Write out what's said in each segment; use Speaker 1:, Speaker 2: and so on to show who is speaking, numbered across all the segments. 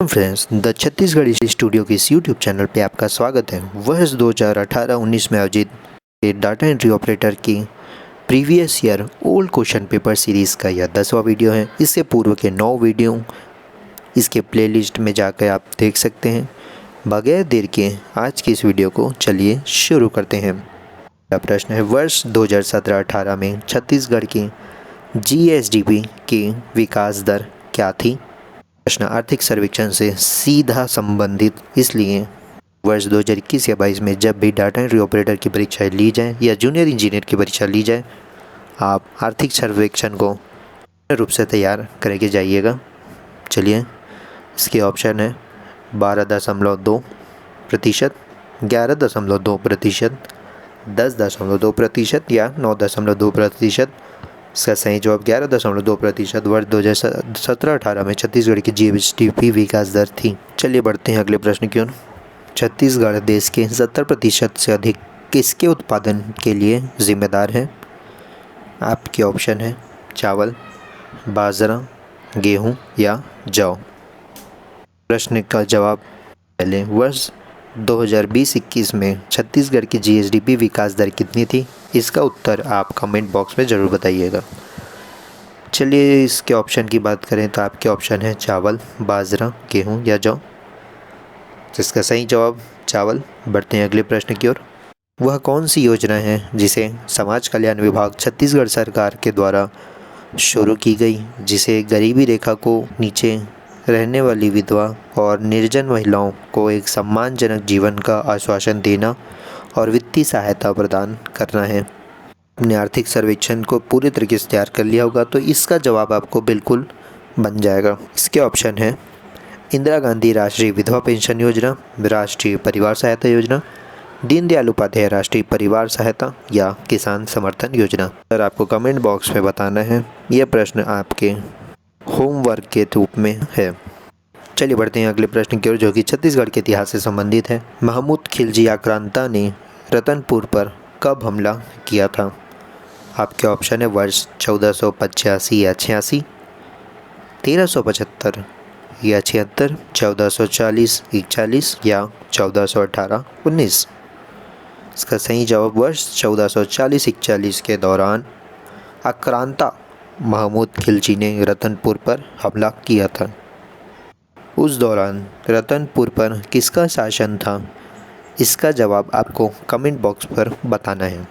Speaker 1: Friends, the Chhattisgarh studio के इस YouTube channel पे आपका स्वागत है। वर्ष 2018-19 में आयोजित डाटा एंट्री ऑपरेटर की previous year old question paper series का यह 10वां वीडियो है। इससे पूर्व के 9 वीडियो इसके प्लेलिस्ट में जाकर आप देख सकते हैं। बगैर देर के आज की इस वीडियो को चलिए शुरू करते हैं। पहला प्रश्न है, वर्ष 2017-18 में छत्तीसगढ़ की GSDP की विकास दर क्या थी? प्रश्न आर्थिक सर्वेक्षण से सीधा संबंधित, इसलिए वर्ष 2021 या 22 में जब भी डाटा एंट्री ऑपरेटर की परीक्षाएं ली जाए या जूनियर इंजीनियर की परीक्षा ली जाए, आप आर्थिक सर्वेक्षण को पूर्ण रूप से तैयार करके जाइएगा। चलिए, इसके ऑप्शन है 12.2%, 11.2%, 10.2% या 9.2%। इसका सही जवाब 11.2% वर्ष 2017-18 में छत्तीसगढ़ की GSDP विकास दर थी। चलिए बढ़ते हैं अगले प्रश्न की ओर। छत्तीसगढ़ देश के 70% से अधिक किसके उत्पादन के लिए जिम्मेदार है? आपके ऑप्शन है चावल, बाजरा, गेहूं या जौ। प्रश्न का जवाब पहले, वर्ष 2020-21 में छत्तीसगढ़ की GSDP विकास दर कितनी थी? इसका उत्तर आप कमेंट बॉक्स में ज़रूर बताइएगा। चलिए, इसके ऑप्शन की बात करें तो आपके ऑप्शन है चावल, बाजरा, गेहूं या जौ। जिसका सही जवाब चावल। बढ़ते हैं अगले प्रश्न की ओर। वह कौन सी योजना है जिसे समाज कल्याण विभाग छत्तीसगढ़ सरकार के द्वारा शुरू की गई, जिसे गरीबी रेखा को नीचे रहने वाली विधवा और निर्जन महिलाओं को एक सम्मानजनक जीवन का आश्वासन देना और वित्तीय सहायता प्रदान करना है? अपने आर्थिक सर्वेक्षण को पूरी तरीके से तैयार कर लिया होगा तो इसका जवाब आपको बिल्कुल बन जाएगा। इसके ऑप्शन है इंदिरा गांधी राष्ट्रीय विधवा पेंशन योजना, राष्ट्रीय परिवार सहायता योजना, दीनदयाल उपाध्याय राष्ट्रीय परिवार सहायता या किसान समर्थन योजना। सर, आपको कमेंट बॉक्स में बताना है। यह प्रश्न आपके होमवर्क के रूप में है। चलिए बढ़ते हैं अगले प्रश्न की ओर, जो कि छत्तीसगढ़ के इतिहास से संबंधित है। महमूद खिलजी आक्रांता ने रतनपुर पर कब हमला किया था? आपके ऑप्शन है वर्ष 1485 या 86, 1375 या 76, 1440-41 या 1418-19। इसका सही जवाब वर्ष 1440-41 के दौरान आक्रांता महमूद खिलजी ने रतनपुर पर हमला किया था। उस दौरान रतनपुर पर किसका शासन था? इसका जवाब आपको कमेंट बॉक्स पर बताना है।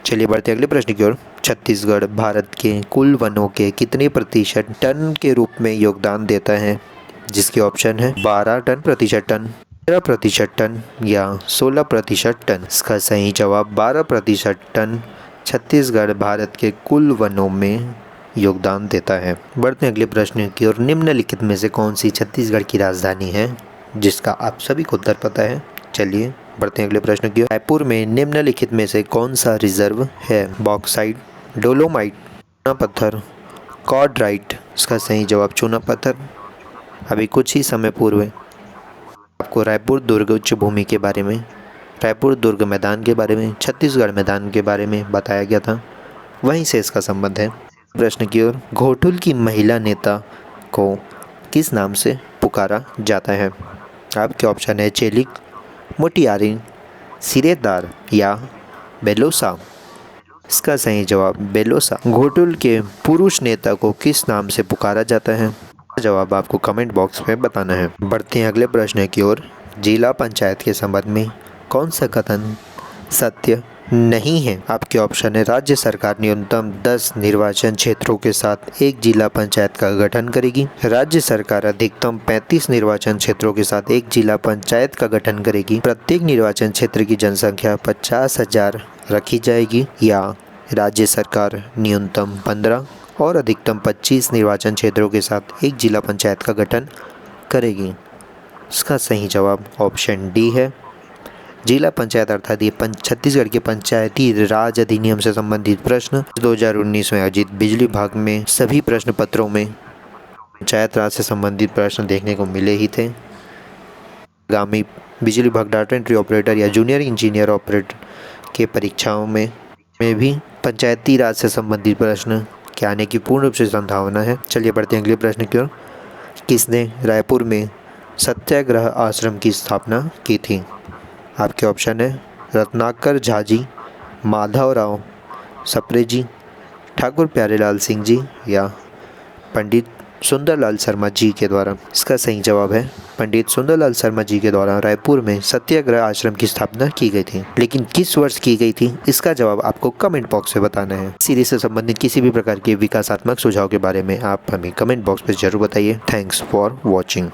Speaker 1: चलिए बढ़ते अगले प्रश्न की ओर। छत्तीसगढ़ भारत के कुल वनों के कितने प्रतिशत टन के रूप में योगदान देता है? जिसके ऑप्शन है 12% टन, 13% टन या 16% टन। इसका सही जवाब 12% टन छत्तीसगढ़ भारत के कुल वनों में योगदान देता है। बढ़ते अगले प्रश्न की ओर। निम्नलिखित में से कौन सी छत्तीसगढ़ की राजधानी है? जिसका आप सभी को उत्तर पता है। चलिए बढ़ते हैं अगले प्रश्न की ओर। रायपुर में निम्नलिखित में से कौन सा रिजर्व है? बॉक्साइट, डोलोमाइट, चूना पत्थर, कॉर्डराइट। इसका सही जवाब चूना पत्थर। अभी कुछ ही समय पूर्व आपको रायपुर दुर्ग उच्च भूमि के बारे में, रायपुर दुर्ग मैदान के बारे में, छत्तीसगढ़ मैदान के बारे में बताया गया था, वहीं से इसका संबंध है। प्रश्न की ओर। घोटुल की महिला नेता को किस नाम से पुकारा जाता है? आपके ऑप्शन है चेलिक, मोटियारी, सिरेदार या बेलोसा। इसका सही जवाब बेलोसा। घोटुल के पुरुष नेता को किस नाम से पुकारा जाता है? जवाब आपको कमेंट बॉक्स में बताना है। बढ़ते हैं अगले प्रश्न की ओर। जिला पंचायत के संबंध में कौन सा कथन सत्य नहीं है? आपके ऑप्शन है राज्य सरकार न्यूनतम 10 निर्वाचन क्षेत्रों के साथ एक जिला पंचायत का गठन करेगी, राज्य सरकार अधिकतम 35 निर्वाचन क्षेत्रों के साथ एक जिला पंचायत का गठन करेगी, प्रत्येक निर्वाचन क्षेत्र की जनसंख्या 50,000 रखी जाएगी, या राज्य सरकार न्यूनतम 15 और अधिकतम 25 निर्वाचन क्षेत्रों के साथ एक जिला पंचायत का गठन करेगी। इसका सही जवाब ऑप्शन डी है। जिला पंचायत अर्थात ये छत्तीसगढ़ के पंचायती राज अधिनियम से संबंधित प्रश्न 2019 में आयोजित बिजली विभाग में सभी प्रश्न पत्रों में पंचायत राज से संबंधित प्रश्न देखने को मिले ही थे। आगामी बिजली विभाग डाटा एंट्री ऑपरेटर या जूनियर इंजीनियर ऑपरेटर के परीक्षाओं में भी पंचायती राज से संबंधित प्रश्न के आने की पूर्ण रूप से संभावना है। चलिए बढ़ते हैं अगले प्रश्न की ओर। किसने रायपुर में सत्याग्रह आश्रम की स्थापना की थी? आपके ऑप्शन है रत्नाकर झाजी, माधवराव सप्रेजी, ठाकुर प्यारेलाल सिंह जी या पंडित सुंदरलाल शर्मा जी के द्वारा। इसका सही जवाब है पंडित सुंदरलाल शर्मा जी के द्वारा रायपुर में सत्याग्रह आश्रम की स्थापना की गई थी। लेकिन किस वर्ष की गई थी, इसका जवाब आपको कमेंट बॉक्स में बताना है। सीरीज से संबंधित किसी भी प्रकार के विकासात्मक सुझाव के बारे में आप हमें कमेंट बॉक्स में जरूर बताइए। Thanks for watching.